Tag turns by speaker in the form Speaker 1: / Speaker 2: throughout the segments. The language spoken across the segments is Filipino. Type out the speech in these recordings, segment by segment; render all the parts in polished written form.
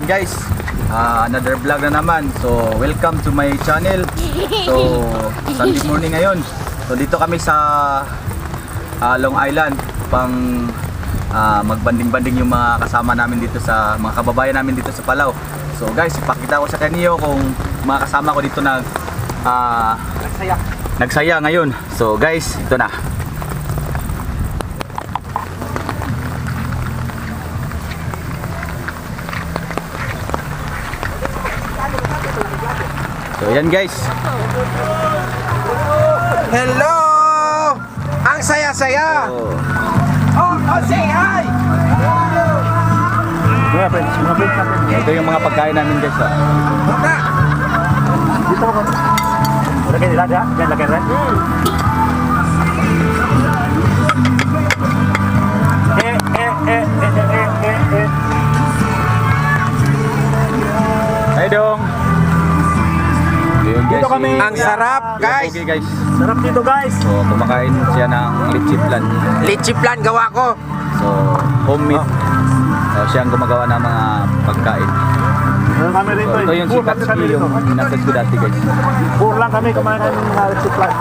Speaker 1: Guys, another vlog na naman. So, welcome to my channel. So, Sunday morning ngayon. So, dito kami sa Long Island pang magbanding-banding yung mga kasama namin dito sa mga kababayan namin dito sa Palau. So, guys, ipakita ko sa kanyo kung mga kasama ko dito nagsaya ngayon. So, guys, ito na. So yan guys.
Speaker 2: Hello! Ang saya-saya! Oh, say hi!
Speaker 1: Ito yung mga pagkain namin guys.
Speaker 2: Muna!
Speaker 3: Dito ko. Lagay nila dyan. Diyan lagay rin.
Speaker 1: Hey dong. Ayun, guys,
Speaker 3: Dito kami.
Speaker 2: Ang sarap, guys!
Speaker 1: Okay guys.
Speaker 3: Sarap dito guys.
Speaker 1: So kumakain siya ng litchi flan.
Speaker 2: Litchi plan gawa ko.
Speaker 1: So homemade. So, siya ang gumagawa ng mga pagkain.
Speaker 3: Meron kami rito.
Speaker 1: So ito yung si Katsuki yung nasa ko dati guys.
Speaker 3: Puro lang kami kumain ng mga supply.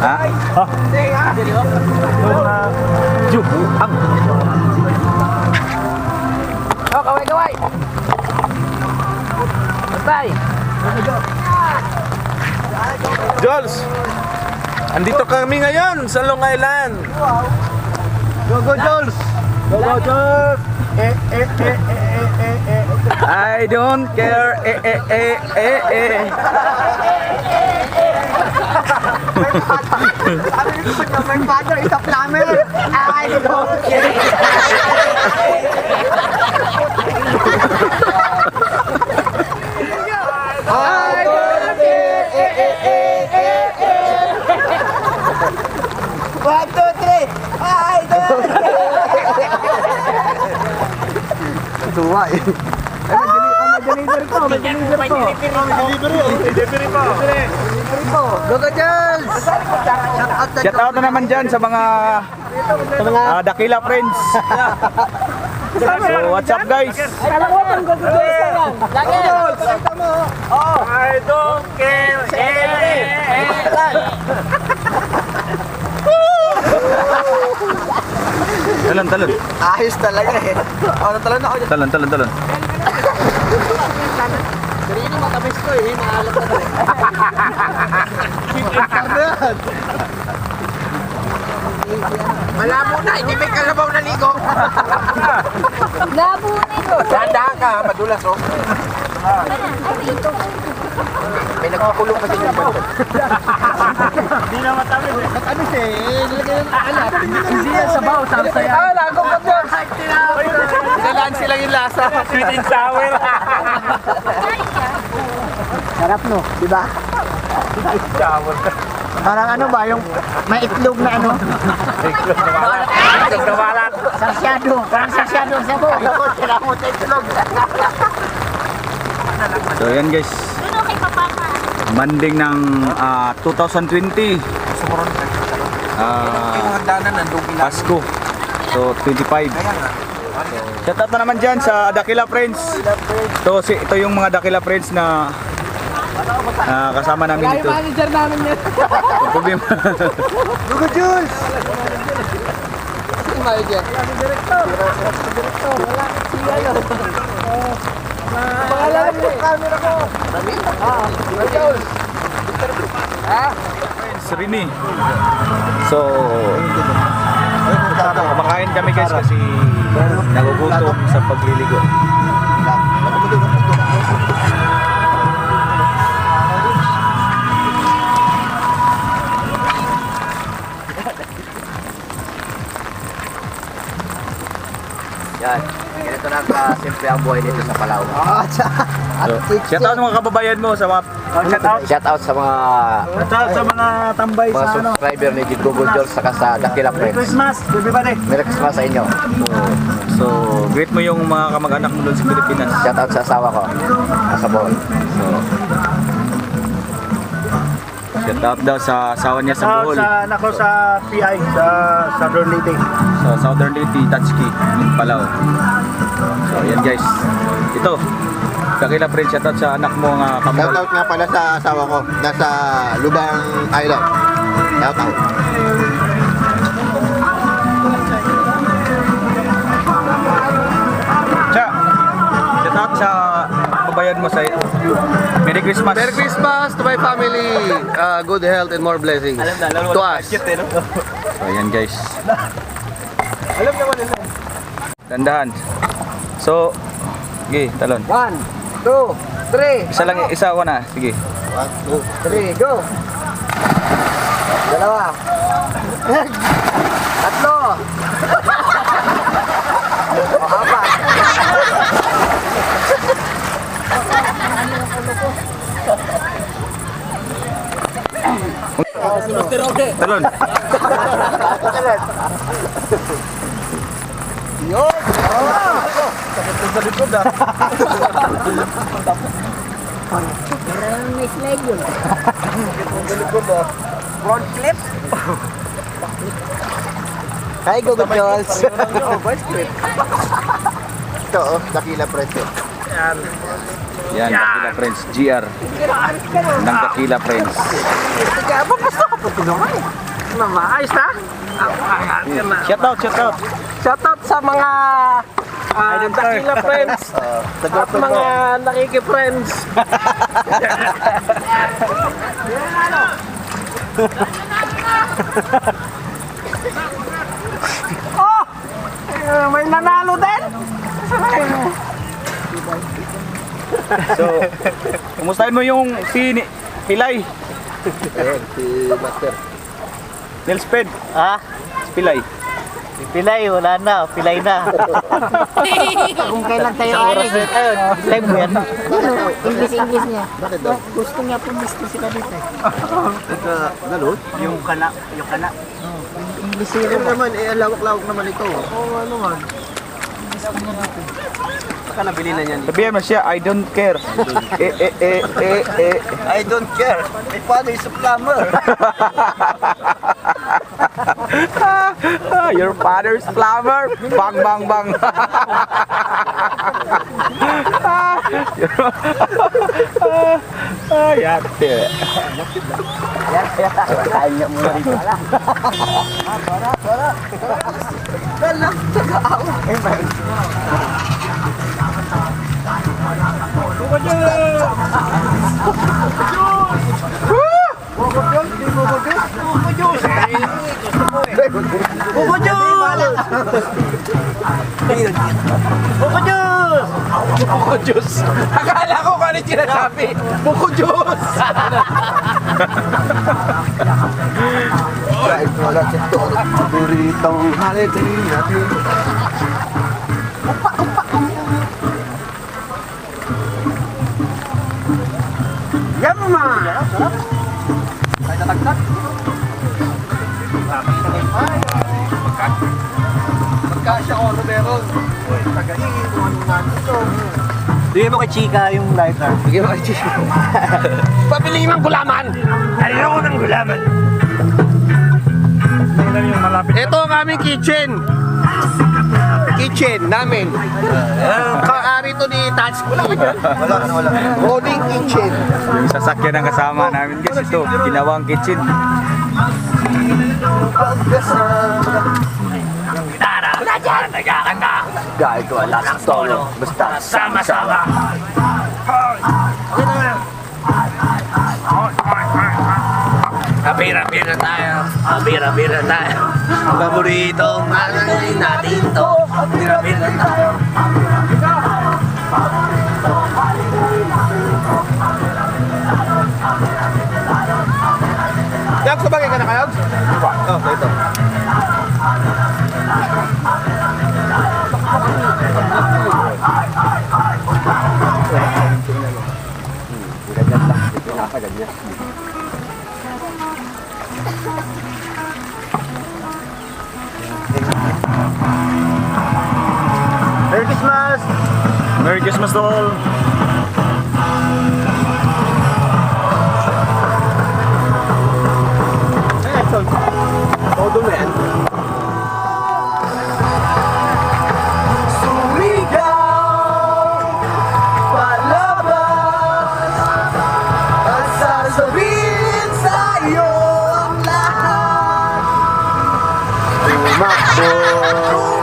Speaker 1: Ha?
Speaker 3: Oh. Yung mga juke. Ang.
Speaker 2: Oh, kaway-kaway! Bye!
Speaker 4: Jules, andito kami ngayon sa Long Island.
Speaker 3: Go Jules! Go Jules!
Speaker 1: I don't care.
Speaker 2: My father is a plumber! I don't care! One, two, three! I don't care!
Speaker 3: Tuwa eh.
Speaker 2: Go, Jules!
Speaker 1: Shout out na naman dyan sa mga Dakila friends. So what's up guys?
Speaker 3: I don't care.
Speaker 1: Talon.
Speaker 2: Ayos talaga eh. Oh, natalon ako dyan.
Speaker 1: Talon.
Speaker 2: Pero yun yung matabis ko eh. Maalat na rin. Malabo na. Hindi may kalabaw na ligo.
Speaker 5: Labo na ito.
Speaker 2: Dahan-dahan ka. Madulas oh. May nagpakulong kasi yung banda.
Speaker 3: Hindi na matamis eh.
Speaker 2: Matamis eh. Nilagay yung alat.
Speaker 3: Hindi yan sabaw. Sarsaya.
Speaker 2: Ah, lago ka dyan. Dalaan sila yung lasa.
Speaker 3: Sweet and sour.
Speaker 2: Sarap no, di ba?
Speaker 3: Sour.
Speaker 2: Parang ano ba, yung may itlog na ano?
Speaker 3: Iklog na walat.
Speaker 2: Sarsyado. Parang sarsyado sa buo. Ako, sila mo sa itlog.
Speaker 1: So yan guys.
Speaker 5: Ano kay Papa?
Speaker 1: Manding ng 2020 Pasko. So 25. Shout out na naman dyan sa Dakila Friends. Ito yung mga Dakila Friends na kasama namin dito.
Speaker 2: Manager namin yan.
Speaker 1: Problema.
Speaker 2: Lugo Jules! Sino manager? Direktor. Wala. Pangalan mo yung camera ko. Rami? Lugo Jules.
Speaker 1: Friends, Rini. So kumakain kami guys kasi nagugutom sa pagliligo.
Speaker 2: Yan. Ganito na simple ang buhay dito sa Palau.
Speaker 1: So, shout out mga kababayan mo sa mga
Speaker 2: Shout out sa mga
Speaker 3: Sa mga tambay
Speaker 2: mga
Speaker 3: sa ano.
Speaker 2: subscriber ni Google George saka sa Dakila
Speaker 3: Merry
Speaker 2: Friends.
Speaker 3: Christmas, everybody.
Speaker 2: Merry Christmas sa inyo.
Speaker 1: So, greet mo yung mga kamag-anak mo doon sa Pilipinas.
Speaker 2: Shout out sa asawa ko. Nasa Bohol.
Speaker 1: So, shout out daw sa asawa niya sa Bohol.
Speaker 3: Sa nako sa PI sa Southern Leyte.
Speaker 1: So, Southern Leyte, Tatsuki, Palau. So, yan guys. ito. Dakila Friends, shoutout sa anak mo nga Kamol.
Speaker 3: Shoutout nga pala sa asawa ko. Nasa Lubang Island. Shoutout.
Speaker 1: Shoutout sa babayan mo sa Merry Christmas.
Speaker 5: Merry Christmas to my family. Good health and more blessings. To us.
Speaker 1: So, ayan guys. Dandahan. So, sige, talon.
Speaker 2: 1, 2, 3.
Speaker 1: Isa lang, isa ko na. Sige.
Speaker 2: 1, 2, 3, go! Dalawa. Tatlo. Apat.
Speaker 1: Talon.
Speaker 2: Yun.
Speaker 1: Sa likod ah.
Speaker 2: Front flip. Hi, go Jules.
Speaker 3: Ito, oh, Dakila Friends.
Speaker 1: Yan, Dakila Friends. GR. Ng Dakila Friends.
Speaker 2: Kaya ba gusto ko po tulungan eh. Mama, ayos na?
Speaker 1: Shoutout, shoutout.
Speaker 2: Shoutout sa mga Dakila friends at mga nakiki-friends. Oh! May nanalo din?
Speaker 1: So, kumustahin mo yung si Pilay?
Speaker 3: Ayan, si Master.
Speaker 1: Nilsped.
Speaker 2: Ah?
Speaker 1: Pilay.
Speaker 2: Pilay, wala na. Pilay na. Kung kailan tayo alis. Live mo yan.
Speaker 6: English niya.
Speaker 3: Bakit daw?
Speaker 6: Gusto niya pumisto sila dito.
Speaker 3: Nalot?
Speaker 2: Yung kana.
Speaker 6: English
Speaker 3: Ito naman, lawak-lawak naman ito.
Speaker 2: Baka nabili na niyan.
Speaker 1: Sabihan mo siya, I don't care.
Speaker 2: I don't care. My father is a plumber.
Speaker 1: Your father's flower. Bang, bang, bang. Yan.
Speaker 2: Kaya mo na rin pala. Wala, taga-awa.
Speaker 4: Buko juice. Akala ko kung ano yung sinasabi. Buko juice.
Speaker 3: Kahit wala siya ito. Buritong holiday natin.
Speaker 2: Yamma!
Speaker 3: Magkasya ko ano meron. Tagaingin kung ano nga nito.
Speaker 2: Bigyan mo kay Chika yung lighter.
Speaker 3: Bigyan mo kay Chico.
Speaker 5: Pabili ng gulaman.
Speaker 4: Ayoko ng gulaman.
Speaker 5: Ito ang aming kitchen. Kitchen namin. Kaari to ni Tatsuki.
Speaker 3: Wala.
Speaker 5: Rolling kitchen.
Speaker 1: Yung sasakyan ang kasama namin guys, ito, ginawang kitchen.
Speaker 3: Kahit wala ng tono. Basta sama-sama.
Speaker 5: Bira-bira tayo. Bira-bira tayo. Paborito manangin natin to. Bira-bira tayo.
Speaker 3: Yag, sabagay ka na kayo? Oo, ito.
Speaker 1: Merry Christmas! Merry Christmas to all!
Speaker 3: Todo mo yan. Sumigaw
Speaker 5: Makbo.